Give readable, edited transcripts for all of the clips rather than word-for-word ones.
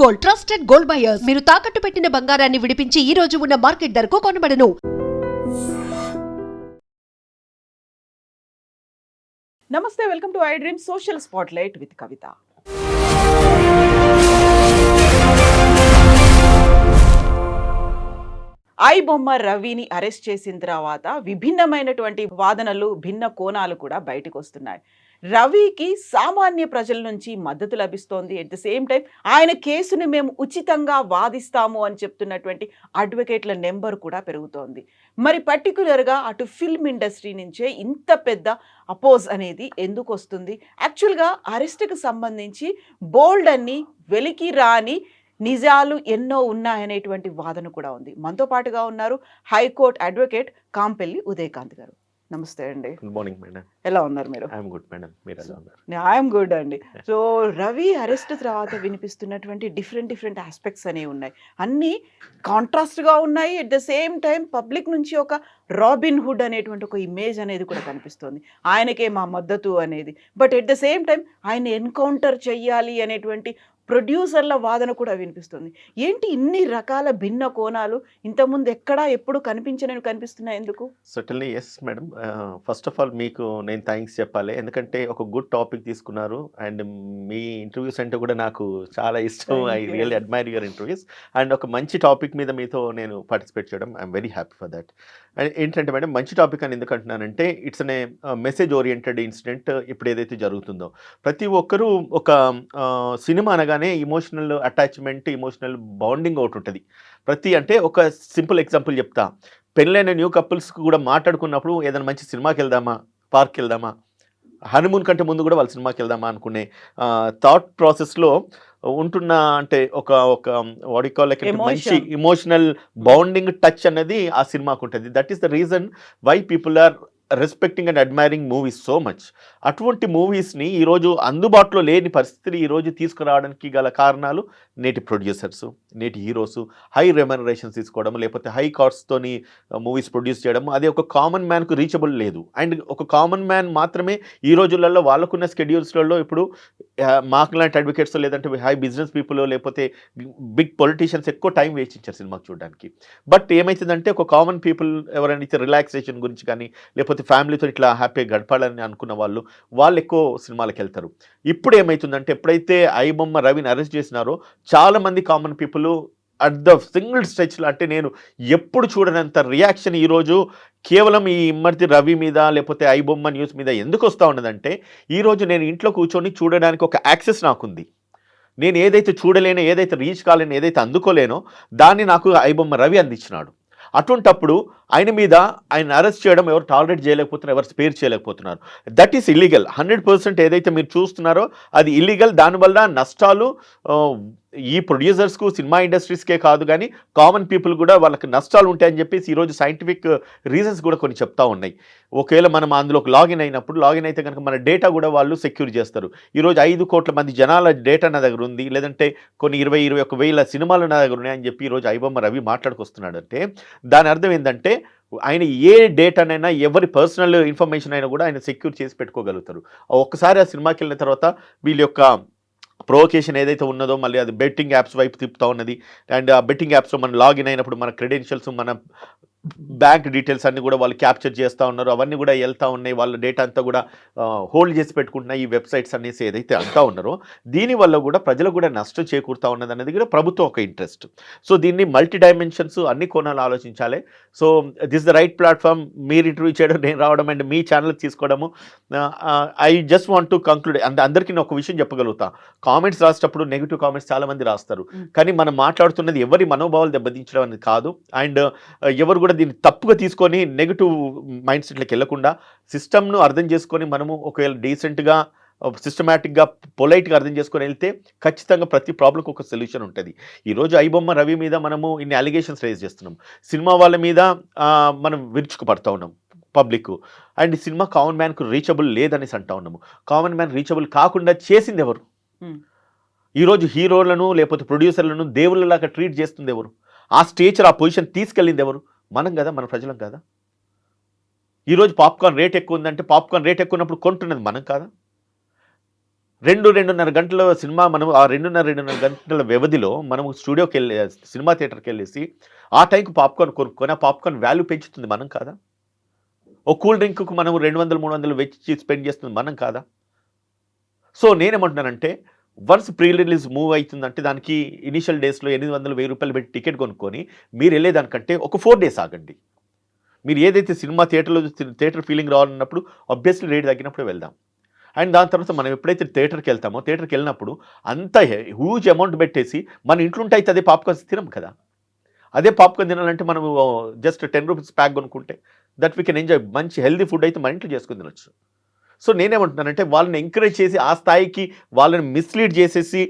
Gold, trusted gold buyers. మీరు తాకట్టు పెట్టిన బంగారాన్ని విడిపించి ఈ రోజు ఉన్న మార్కెట్ ధరకు కొనబడను. నమస్తే, welcome to I dream social spotlight with Kavitha. I బొమ్మ రవిని అరెస్ట్ చేసిన తర్వాత విభిన్నమైనటువంటి వాదనలు, భిన్న కోణాలు కూడా బయటకు వస్తున్నాయి. రవికి సామాన్య ప్రజల నుంచి మద్దతు లభిస్తోంది. ఎట్ ద సేమ్ టైం ఆయన కేసుని మేము ఉచితంగా వాదిస్తాము అని చెప్తున్నటువంటి అడ్వకేట్ల నెంబర్ కూడా పెరుగుతోంది. మరి పర్టికులర్గా అటు ఫిల్మ్ ఇండస్ట్రీ నుంచే ఇంత పెద్ద అపోజ్ అనేది ఎందుకు వస్తుంది? యాక్చువల్గా అరెస్ట్కి సంబంధించి బోల్డ్ అన్ని వెలికి రాని నిజాలు ఎన్నో ఉన్నాయనేటువంటి వాదన కూడా ఉంది. మనతో పాటుగా ఉన్నారు హైకోర్టు అడ్వకేట్ కాంపెల్లి ఉదయకాంత్ గారు. నమస్తే అండి. Good morning madam. ఎలా ఉన్నారు మీరు? ఐఎమ్ గుడ్ మేడం, మీరు ఎలా ఉన్నారు? ఐఎమ్ గుడ్ అండి. సో రవి అరెస్ట్ తర్వాత వినిపిస్తున్నటువంటి డిఫరెంట్ ఆస్పెక్ట్స్ అనేవి ఉన్నాయి. అన్నీ కాంట్రాస్ట్గా ఉన్నాయి. At the same time public నుంచి ఒక రాబిన్ హుడ్ అనేటువంటి ఒక ఇమేజ్ అనేది కూడా కనిపిస్తుంది. ఆయనకే మా మద్దతు అనేది. But at the same time ఆయన ఎన్కౌంటర్ చెయ్యాలి అనేటువంటి ప్రొడ్యూసర్ల వాదన కూడా వినిపిస్తుంది. ఏంటి ఇన్ని రకాల భిన్న కోణాలు ఇంతకుముందు ఎప్పుడు కనిపిస్తున్నాయి ఎందుకు? Certainly yes madam. First of all మీకు నేను థ్యాంక్స్ చెప్పాలి, ఎందుకంటే ఒక గుడ్ టాపిక్ తీసుకున్నారు. అండ్ మీ ఇంటర్వ్యూస్ అంటే కూడా నాకు చాలా ఇష్టం. I really admire your interviews. And ఒక మంచి టాపిక్ మీద మీతో నేను పార్టిసిపేట్ చేయడం I'm very happy for that. And ఏంటంటే మేడం, మంచి టాపిక్ అని ఎందుకు అంటున్నానంటే ఇట్స్ అనే మెసేజ్ ఓరియంటెడ్ ఇన్సిడెంట్. ఇప్పుడు ఏదైతే జరుగుతుందో ప్రతి ఒక్కరూ ఒక సినిమా అనగానే ఇమోషనల్ అటాచ్మెంట్, ఇమోషనల్ బాండింగ్ ఒకటి ఉంటుంది. అంటే ఒక సింపుల్ ఎగ్జాంపుల్ చెప్తా. పెళ్ళైన న్యూ కపుల్స్కి కూడా మాట్లాడుకున్నప్పుడు ఏదైనా మంచి సినిమాకి వెళ్దామా, పార్క్కి వెళ్దామా, హనీమూన్ కంటే ముందు కూడా వాళ్ళ సినిమాకి వెళ్దామా అనుకునే థాట్ ప్రాసెస్లో ఉంటున్న అంటే ఒక వాట్ యు కాల్ లైక్ మంచి ఇమోషనల్ బాండింగ్ టచ్ అనేది ఆ సినిమాకు ఉంటుంది. That is the reason why people are respecting and admiring movies so much. అటువంటి మూవీస్ని ఈరోజు అందుబాటులో లేని పరిస్థితులు ఈరోజు తీసుకురావడానికి గల కారణాలు నేటి ప్రొడ్యూసర్స్, నేటి హీరోస్ హై రెమ్యునరేషన్స్ తీసుకోవడం, లేకపోతే హై కాస్ట్తోని మూవీస్ ప్రొడ్యూస్ చేయడం. అది ఒక కామన్ మ్యాన్కు రీచబుల్ లేదు. అండ్ ఒక కామన్ మ్యాన్ మాత్రమే ఈ రోజులలో వాళ్ళకున్న స్కెడ్యూల్స్లలో ఇప్పుడు మాకు లాంటి అడ్వకేట్స్, లేదంటే హై బిజినెస్ పీపుల్, లేకపోతే బిగ్ పొలిటీషియన్స్ ఎక్కువ టైం వేస్ట్ ఇచ్చారు సినిమాకి చూడడానికి. బట్ ఏమవుతుందంటే ఒక కామన్ పీపుల్ ఎవరైనా రిలాక్సేషన్ గురించి కానీ, లేకపోతే ఫ్యామిలీతో ఇట్లా హ్యాపీగా గడపాలని అనుకున్న వాళ్ళు ఎక్కువ సినిమాలకు వెళ్తారు. ఇప్పుడు ఏమవుతుందంటే ఎప్పుడైతే ఐ బొమ్మ రవిని అరెస్ట్ చేసినారో చాలామంది common people at the single స్ట్రెచ్లో, అంటే నేను ఎప్పుడు చూడనంత రియాక్షన్ ఈరోజు కేవలం ఈ ఇమ్మర్తి రవి మీద, లేకపోతే ఐ బొమ్మ న్యూస్ మీద ఎందుకు వస్తూ ఉన్నదంటే, ఈరోజు నేను ఇంట్లో కూర్చొని చూడడానికి ఒక యాక్సెస్ నాకుంది. నేను ఏదైతే చూడలేనో, ఏదైతే రీచ్ కాలేనో, ఏదైతే అందుకోలేనో దాన్ని నాకు ఐ బొమ్మ రవి అందించినాడు. అటువంటప్పుడు ఆయన అరెస్ట్ చేయడం ఎవరు టాలరేట్ చేయలేకపోతున్నారు, ఎవరు స్పేర్ చేయలేకపోతున్నారు. That is illegal. 100% ఏదైతే మీరు చూస్తున్నారో అది ఇల్లీగల్. దానివల్ల నష్టాలు ఈ ప్రొడ్యూసర్స్కు, సినిమా ఇండస్ట్రీస్కే కాదు కానీ కామన్ పీపుల్ కూడా వాళ్ళకి నష్టాలు ఉంటాయని చెప్పేసి ఈరోజు సైంటిఫిక్ రీజన్స్ కూడా కొన్ని చెప్తా ఉన్నాయి. ఒకవేళ మనం అందులోకి లాగిన్ అయితే కనుక మన డేటా కూడా వాళ్ళు సెక్యూర్ చేస్తారు. ఈరోజు 5 కోట్ల మంది జనాల డేటా నా దగ్గర ఉంది, లేదంటే కొన్ని 20-21 వేల సినిమాలు నా దగ్గర ఉన్నాయని చెప్పి ఈరోజు ఐ బొమ్మ రవి మాట్లాడుకొస్తున్నాడు. అంటే దాని అర్థం ఏంటంటే ఆయన ఏ డేటానైనా, ఎవరి పర్సనల్ ఇన్ఫర్మేషన్ అయినా కూడా ఆయన సెక్యూర్ చేసి పెట్టుకోగలుగుతారు. ఒక్కసారి ఆ సినిమాకి వెళ్ళిన తర్వాత వీళ్ళ యొక్క ప్రొవొకేషన్ ఏదైతే ఉన్నదో మళ్ళీ అది బెట్టింగ్ యాప్స్ వైపు తిప్పుతూ ఉన్నది. అండ్ ఆ బెట్టింగ్ యాప్స్లో మనం లాగిన్ అయినప్పుడు మన క్రెడెన్షియల్స్, మన బ్యాంక్ డీటెయిల్స్ అన్నీ కూడా వాళ్ళు క్యాప్చర్ చేస్తూ ఉన్నారు. అవన్నీ కూడా వెళ్తూ ఉన్నాయి. వాళ్ళ డేటా అంతా కూడా హోల్డ్ చేసి పెట్టుకుంటున్నాయి ఈ వెబ్సైట్స్ అనేసి ఏదైతే అంటూ ఉన్నారో, దీనివల్ల కూడా ప్రజలకు కూడా నష్టం చేకూరుతూ ఉన్నది అనేది కూడా ప్రభుత్వం ఒక ఇంట్రెస్ట్. సో దీన్ని మల్టీ డైమెన్షన్స్, అన్ని కోణాలు ఆలోచించాలి. So this the right platform. మీరు ఇంటర్వ్యూ చేయడం, నేను రావడం, అండ్ మీ ఛానల్ తీసుకోవడము. I just want to conclude. అందరికీ నేను ఒక విషయం చెప్పగలుగుతా. కామెంట్స్ రాసేటప్పుడు నెగిటివ్ కామెంట్స్ చాలామంది రాస్తారు, కానీ మనం మాట్లాడుతున్నది ఎవరి మనోభావాలు దెబ్బతించడం అనేది కాదు. అండ్ ఎవరు కూడా దీన్ని తప్పుగా తీసుకొని నెగిటివ్ మైండ్ సెట్లోకి వెళ్లకుండా సిస్టమ్ను అర్థం చేసుకొని మనము ఒకవేళ డీసెంట్గా, సిస్టమేటిక్గా, పొలైట్గా అర్థం చేసుకొని వెళ్తే ఖచ్చితంగా ప్రతి ప్రాబ్లంకి ఒక సొల్యూషన్ ఉంటుంది. ఈరోజు ఐ బొమ్మ రవి మీద మనము ఇన్ని అలిగేషన్స్ రేజ్ చేస్తున్నాం, సినిమా వాళ్ళ మీద మనం విరుచుకుపడతా ఉన్నాం పబ్లిక్. అండ్ సినిమా కామన్ మ్యాన్కు రీచబుల్ లేదనేసి అంటా ఉన్నాము. కామన్ మ్యాన్ రీచబుల్ కాకుండా చేసింది ఎవరు? ఈరోజు హీరోలను, లేకపోతే ప్రొడ్యూసర్లను దేవుళ్ళలాగా ట్రీట్ చేస్తుంది ఎవరు? ఆ స్టేచర్, ఆ పొజిషన్ తీసుకెళ్ళింది ఎవరు? మనం కదా, మన ప్రజలం కదా. ఈరోజు పాప్కార్న్ రేట్ ఎక్కువ ఉందంటే పాప్కార్న్ రేట్ ఎక్కువ ఉన్నప్పుడు కొంటున్నది మనం కాదా? రెండున్నర గంటల సినిమా మనం ఆ రెండున్నర గంటల వ్యవధిలో మనం స్టూడియోకి వెళ్ళి సినిమా థియేటర్కి వెళ్ళేసి ఆ టైంకి పాప్కార్న్ కొనుక్కొని ఆ పాప్కార్న్ వాల్యూ పెంచుతుంది మనం కాదా? ఓ కూల్ డ్రింక్కు మనం 200-300 వెచ్చి స్పెండ్ చేస్తుంది మనం కాదా? సో నేనేమంటున్నానంటే వన్స్ ప్రీ రిలీజ్ మూవ్ అవుతుందంటే దానికి ఇనిషియల్ డేస్లో 800-1000 రూపాయలు పెట్టి టికెట్ కొనుక్కొని మీరు వెళ్ళేదానికంటే ఒక 4 days ఆగండి. మీరు ఏదైతే సినిమా థియేటర్ ఫీలింగ్ రావాలన్నప్పుడు ఆబ్వియస్లీ రేట్ తగ్గినప్పుడే వెళ్దాం. అండ్ దాని తర్వాత మనం ఎప్పుడైతే థియేటర్కి వెళ్తామో థియేటర్కి వెళ్ళినప్పుడు అంత హ్యూజ్ అమౌంట్ పెట్టేసి మన ఇంట్లో ఉంటే అయితే అదే పాప్కార్న్స్ తినం కదా. అదే పాప్కార్న్ తినాలంటే మనం జస్ట్ 10 రూపీస్ ప్యాక్ కొనుక్కుంటే దట్ వీ కెన్ ఎంజాయ్. మంచి హెల్దీ ఫుడ్ అయితే మన ఇంట్లో చేసుకుని తినొచ్చు. సో నేనేమంటున్నానంటే వాళ్ళని ఎంకరేజ్ చేసి ఆ స్థాయికి వాళ్ళని మిస్లీడ్ చేసేసి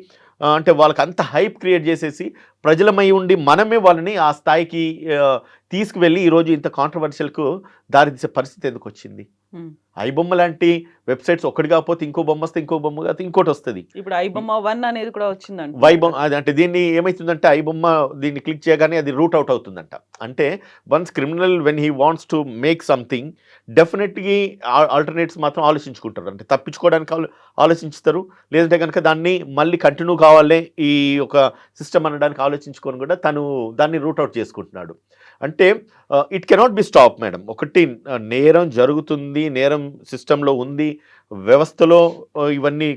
అంటే వాళ్ళకి అంత హైప్ క్రియేట్ చేసేసి ప్రజలమై ఉండి మనమే వాళ్ళని ఆ స్థాయికి తీసుకువెళ్ళి ఈరోజు ఇంత కాంట్రవర్షియల్కు దారితీసే పరిస్థితి ఎందుకు వచ్చింది? ఐబొమ్మ లాంటి వెబ్సైట్స్ ఒకటి కాకపోతే ఇంకో బొమ్మ వస్తే ఇంకో బొమ్మ కాకపోతే ఇంకోటి వస్తుంది. ఇప్పుడు ఐబొమ్మ 1 అనేది కూడా వచ్చిందంట. వైబొమ్మ అది అంటే దీన్ని ఏమవుతుందంటే ఐబొమ్మ దీన్ని క్లిక్ చేయగానే అది రూట్ అవుట్ అవుతుందంట. అంటే once criminal when he wants to make something definitely alternates మాత్రం ఆలోచించుకుంటారు. అంటే తప్పించుకోవడానికి ఆలోచిస్తారు, లేదంటే కనుక దాన్ని మళ్ళీ కంటిన్యూ కావాలే ఈ ఒక సిస్టమ్ అనడానికి ఆలోచించుకొని కూడా తను దాన్ని రూట్ అవుట్ చేసుకుంటున్నాడు. అంటే it cannot be stop madam. ఒకటి నేరం జరుగుతుంది, నేరం సిస్టంలో ఉంది, వ్యవస్థలో ఇవన్నీ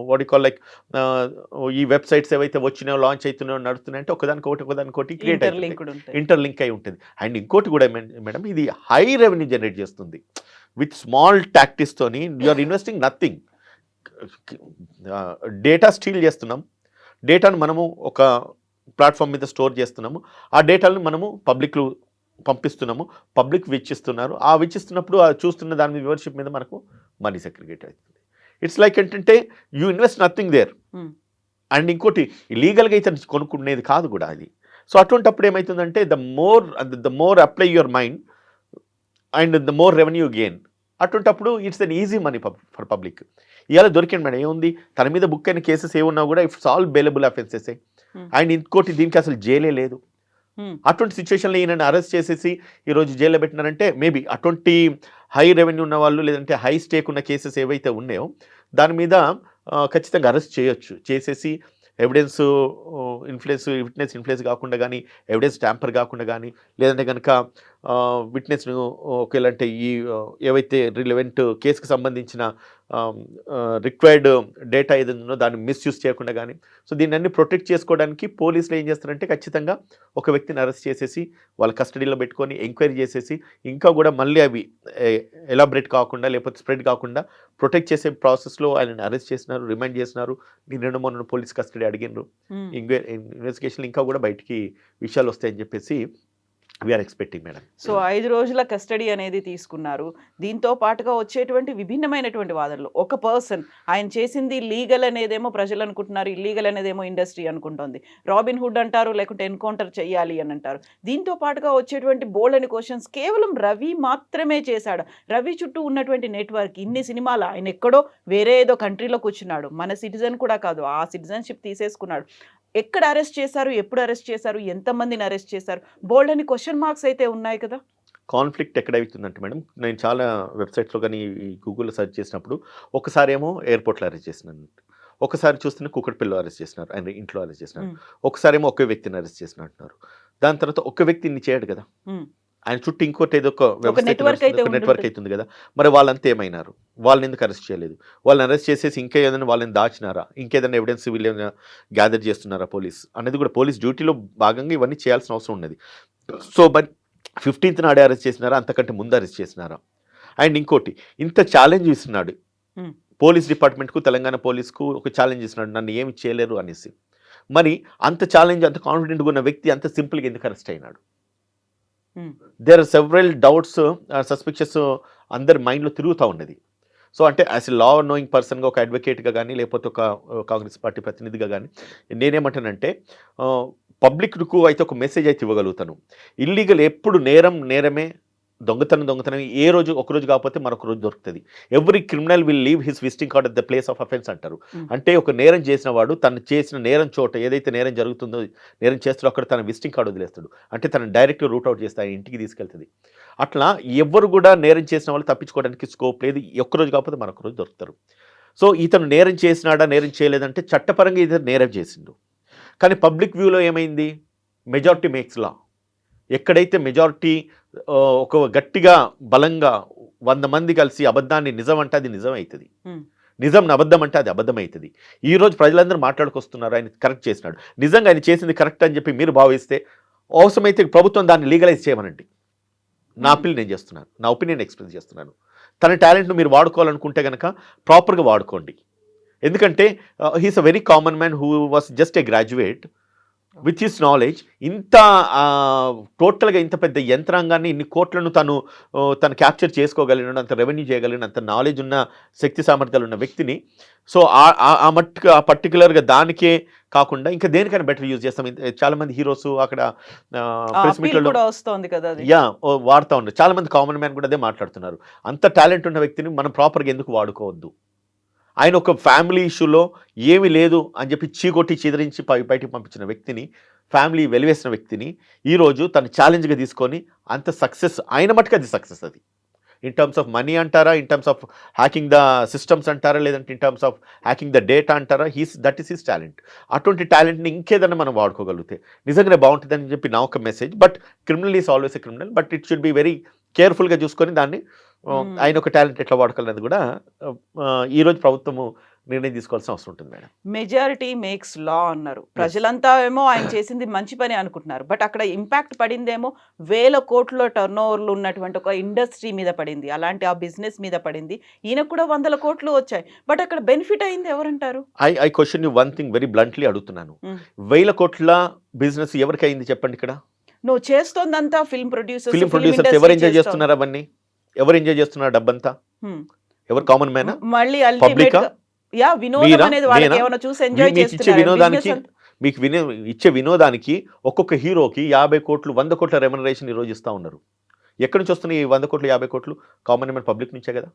వాట్ యు కాల్ లైక్ ఈ వెబ్సైట్స్ ఏవైతే వచ్చినాయో లాంచ్ అవుతున్నాయో నడుస్తున్నాయంటే ఒకదానికొకటి క్రియేట్ అవుతుంది, ఇంటర్లింక్ అయి ఉంటుంది. అండ్ ఇంకోటి కూడా మేడం ఇది హై రెవెన్యూ జనరేట్ చేస్తుంది. విత్ స్మాల్ టాక్టిక్స్తోని you are investing nothing. Data steal చేస్తున్నాం, డేటాను మనము ఒక ప్లాట్ఫామ్ మీద స్టోర్ చేస్తున్నాము, ఆ డేటాలను మనము పబ్లిక్లో పంపిస్తున్నాము, పబ్లిక్ విచ్చిస్తున్నారు. ఆ విచ్చిస్తున్నప్పుడు ఆ చూస్తున్న దాని మీద వ్యూవర్షిప్ మీద మనకు మనీ సెగ్రిగేట్ అవుతుంది. ఇట్స్ లైక్ ఏంటంటే you invest nothing there. And ఇంకోటి ఇలీగల్గా అయితే కొనుక్కునేది కాదు కూడా అది. సో అటువంటిప్పుడు ఏమవుతుందంటే the more apply your mind and the more revenue gain. అటువంటిప్పుడు it's an easy money for public. ఇవాళ దొరికింది మేడం, ఏముంది తన మీద బుక్ అయిన కేసెస్ ఏమున్నా కూడా it's all bailable offences. And ఇంకోటి దీనికి అసలు జైలే లేదు. అటువంటి సిచ్యువేషన్లో ఈయనని అరెస్ట్ చేసేసి ఈరోజు జైల్లో పెట్టినారంటే మేబీ అటువంటి హై రెవెన్యూ ఉన్న వాళ్ళు లేదంటే హై స్టేక్ ఉన్న కేసెస్ ఏవైతే ఉన్నాయో దాని మీద ఖచ్చితంగా అరెస్ట్ చేయొచ్చు. చేసేసి ఎవిడెన్స్ విట్నెస్ ఇన్ఫ్లుయెన్స్ కాకుండా కానీ, ఎవిడెన్స్ ట్యాంపర్ కాకుండా కానీ, లేదంటే కనుక విట్నెస్ను ఒకవేళంటే ఈ ఏవైతే రిలవెంట్ కేసుకు సంబంధించిన రిక్వైర్డ్ డేటా ఏదైనా దాన్ని మిస్యూజ్ చేయకుండా కానీ. సో దీన్ని అన్ని ప్రొటెక్ట్ చేసుకోవడానికి పోలీసులు ఏం చేస్తారంటే ఖచ్చితంగా ఒక వ్యక్తిని అరెస్ట్ చేసేసి వాళ్ళ కస్టడీలో పెట్టుకొని ఎంక్వైరీ చేసేసి ఇంకా కూడా మళ్ళీ అవి ఎలాబరేట్ కాకుండా లేకపోతే స్ప్రెడ్ కాకుండా ప్రొటెక్ట్ చేసే ప్రాసెస్లో ఆయనని అరెస్ట్ చేసినారు, రిమైండ్ చేసినారు. నిన్న మొన్న పోలీస్ కస్టడీ అడిగినారు. ఇన్వెస్టిగేషన్ ఇంకా కూడా బయటికి విషయాలు వస్తాయని చెప్పేసి వీఆర్ ఎక్స్పెక్టింగ్ మేడం. సో 5 రోజుల కస్టడీ అనేది తీసుకున్నారు. దీంతో పాటుగా వచ్చేటువంటి విభిన్నమైనటువంటి వాదనలు, ఒక పర్సన్ ఆయన చేసింది లీగల్ అనేదేమో ప్రజలు అనుకుంటున్నారు, ఇల్లీగల్ అనేదేమో ఇండస్ట్రీ అనుకుంటోంది. రాబిన్ హుడ్ అంటారు, లేకుంటే ఎన్కౌంటర్ చేయాలి అని అంటారు. దీంతో పాటుగా వచ్చేటువంటి బోల్డ్ అని క్వశ్చన్స్ కేవలం రవి మాత్రమే చేశాడు. రవి చుట్టూ ఉన్నటువంటి నెట్వర్క్, ఇన్ని సినిమాలు, ఆయన ఎక్కడో వేరే ఏదో కంట్రీలో కూర్చున్నాడు, మన సిటిజన్ కూడా కాదు, ఆ సిటిజన్షిప్ తీసేసుకున్నాడు. ఎక్కడ అరెస్ట్ చేశారు, ఎప్పుడు అరెస్ట్ చేశారు, ఎంతమందిని అరెస్ట్ చేశారు, బోల్డ్ అని క్వశ్చన్ మార్క్స్ అయితే ఉన్నాయి కదా. కాన్ఫ్లిక్ట్ ఎక్కడ అవుతుందంటే మేడం, నేను చాలా వెబ్సైట్స్లో కానీ గూగుల్లో సెర్చ్ చేసినప్పుడు ఒకసారి ఏమో ఎయిర్పోర్ట్లో అరెస్ట్ చేసినాను, ఒకసారి చూస్తున్న కుక్కటిపల్లిలో అరెస్ట్ చేసినారు, ఆయన ఇంట్లో అరెస్ట్ చేసినారు, ఒకసారి ఏమో ఒకే వ్యక్తిని అరెస్ట్ చేసినట్టున్నారు. దాని తర్వాత ఒక్క వ్యక్తిని చేయడు కదా, ఆయన చుట్టూ ఇంకోటి ఏదో ఒక నెట్వర్క్ అవుతుంది కదా. మరి వాళ్ళంతా ఏమైనారు, వాళ్ళని ఎందుకు అరెస్ట్ చేయలేదు? వాళ్ళని అరెస్ట్ చేసేసి ఇంకా ఏదైనా వాళ్ళని దాచినారా, ఇంకేదైనా ఎవిడెన్స్ వీళ్ళు ఏమైనా గ్యాదర్ చేస్తున్నారా పోలీస్ అనేది కూడా పోలీస్ డ్యూటీలో భాగంగా ఇవన్నీ చేయాల్సిన అవసరం ఉన్నది. సో బట్ 15th నాడే అరెస్ట్ చేసినారా, అంతకంటే ముందు అరెస్ట్ చేసినారా? అండ్ ఇంకోటి ఇంత ఛాలెంజ్ ఇస్తున్నాడు పోలీస్ డిపార్ట్మెంట్కు, తెలంగాణ పోలీస్కు ఒక ఛాలెంజ్ ఇస్తున్నాడు, నన్ను ఏమి చేయలేరు అనేసి. మరి అంత ఛాలెంజ్, అంత కాన్ఫిడెంట్గా ఉన్న వ్యక్తి అంత సింపుల్గా ఎందుకు అరెస్ట్ అయినాడు? There are several doubts, suspicions అందరి మైండ్లో తిరుగుతూ ఉన్నది. సో అంటే యాజ్ ఎ లా నోయింగ్ పర్సన్గా, ఒక అడ్వకేట్గా కానీ, లేకపోతే ఒక కాంగ్రెస్ పార్టీ ప్రతినిధిగా కానీ నేనేమంటానంటే పబ్లిక్కు అయితే ఒక మెసేజ్ అయితే ఇవ్వగలుగుతాను. ఇల్లీగల్ ఎప్పుడు నేరమే, దొంగతనం ఏ రోజు ఒకరోజు కాకపోతే మరొక రోజు దొరుకుతుంది. Every criminal will leave his visiting card at the place of offence అంటారు. అంటే ఒక నేరం చేసిన వాడు తను చేసిన నేరం చోట ఏదైతే నేరం జరుగుతుందో, నేరం చేస్తాడో అక్కడ తన విజిటింగ్ కార్డు వదిలేస్తాడు. అంటే తను డైరెక్ట్గా రూట్ అవుట్ చేస్తే ఇంటికి తీసుకెళ్తుంది. అట్లా ఎవరు కూడా నేరం చేసిన వాళ్ళు తప్పించుకోవడానికి స్కోప్ లేదు. ఒక్కరోజు కాకపోతే మరొక రోజు దొరుకుతారు. సో ఇతను నేరం చేసినాడా నేరం చేయలేదంటే చట్టపరంగా ఇతను నేరం చేసిండు. కానీ పబ్లిక్ వ్యూలో ఏమైంది, మెజారిటీ మేక్స్ లా. ఎక్కడైతే మెజారిటీ ఒక గట్టిగా బలంగా 100 మంది కలిసి అబద్ధాన్ని నిజం అంటే అది నిజం అవుతుంది, నిజం అబద్ధం అంటే అది అబద్ధం అవుతుంది. ఈరోజు ప్రజలందరూ మాట్లాడుకొస్తున్నారు ఆయన కరెక్ట్ చేసినాడు, నిజంగా ఆయన చేసింది కరెక్ట్ అని చెప్పి మీరు భావిస్తే అవసరమైతే ప్రభుత్వం దాన్ని లీగలైజ్ చేయమనండి. నా అప్పీల్ నేను చేస్తున్నాను, నా ఒపీనియన్ ఎక్స్ప్రెస్ చేస్తున్నాను. తన టాలెంట్ను మీరు వాడుకోవాలనుకుంటే కనుక ప్రాపర్గా వాడుకోండి. ఎందుకంటే he's a very common man who was just a graduate with his knowledge. ఇంత టోటల్గా ఇంత పెద్ద యంత్రాంగాన్ని ఇన్ని కోట్లను తను క్యాప్చర్ చేసుకోగలిగిన, అంత రెవెన్యూ చేయగలిగిన, అంత నాలెడ్జ్ ఉన్న శక్తి సామర్థ్యాలు ఉన్న వ్యక్తిని సో ఆ మట్టుకు ఆ పర్టికులర్గా దానికే కాకుండా ఇంకా దేనికైనా బెటర్ యూజ్ చేస్తాం. చాలా మంది హీరోస్ అక్కడ ప్రెస్ మీట్లలో వాడుతూ ఉన్నారు. చాలా మంది కామన్ మ్యాన్ కూడా అదే మాట్లాడుతున్నారు. అంత టాలెంట్ ఉన్న వ్యక్తిని మనం ప్రాపర్గా ఎందుకు వాడుకోవద్దు? ఆయన ఒక ఫ్యామిలీ ఇష్యూలో ఏమీ లేదు అని చెప్పి చీకొట్టి చీదరించి బయటికి పంపించిన వ్యక్తిని, ఫ్యామిలీ వెలివేసిన వ్యక్తిని ఈరోజు తను ఛాలెంజ్గా తీసుకొని అంత సక్సెస్, ఆయన మటుకు అది సక్సెస్. అది ఇన్ టర్మ్స్ ఆఫ్ మనీ అంటారా, in terms of hacking the systems అంటారా, లేదంటే in terms of hacking the data అంటారా, దట్ ఈస్ హిస్ టాలెంట్. అటువంటి టాలెంట్ని ఇంకేదన్నా మనం వాడుకోగలిగితే నిజంగానే బాగుంటుందని చెప్పి నా ఒక message. But criminal is always a criminal, but it should be very కేర్ఫుల్గా చూసుకొని దాన్ని ఆయన ఒక టాలెంట్ ఎట్లా వాడుకోవాలనేది కూడా ఈరోజు ప్రభుత్వము నిర్ణయం తీసుకోవాల్సిన అవసరం ఉంటుంది మేడం. మెజారిటీ మేక్స్ లా అన్నారు. ప్రజలంతా ఏమో ఆయన చేసింది మంచి పని అనుకుంటున్నారు, బట్ అక్కడ ఇంపాక్ట్ పడిందేమో వేల కోట్ల టర్న్ ఓవర్లు ఉన్నటువంటి ఒక ఇండస్ట్రీ మీద పడింది, అలాంటి ఆ బిజినెస్ మీద పడింది. ఈయనకు కూడా 100 కోట్లు వచ్చాయి, బట్ అక్కడ బెనిఫిట్ అయింది ఎవరంటారు? I question you one thing very bluntly అడుగుతున్నాను. 1000 కోట్ల బిజినెస్ ఎవరికి అయింది చెప్పండి? ఇక్కడ నువ్వు చేస్తోందంతా ఫిల్మ్ ప్రొడ్యూసర్స్ ఎవరు ఎంజాయ్ చేస్తున్నారు? అవన్నీ ఎవరు ఎంజాయ్ చేస్తున్నారు? డబ్బంతా ఎవరు? Common man? మళ్ళీ అల్టిమేట్ గా వినోదం అనేది వాళ్ళకి ఏమైనా చూసి ఎంజాయ్ చేస్తున్నారు. మీకు ఇచ్చే వినోదానికి ఒక్కొక్క హీరోకి 50 కోట్లు 100 కోట్ల రెమ్యునరేషన్ ఈ రోజు ఇస్తూ ఉన్నారు. ఎక్కడి నుంచి వస్తున్నాయి ఈ 100 కోట్లు 50 కోట్లు? కామన్ మ్యాన్ పబ్లిక్ నుంచే కదా.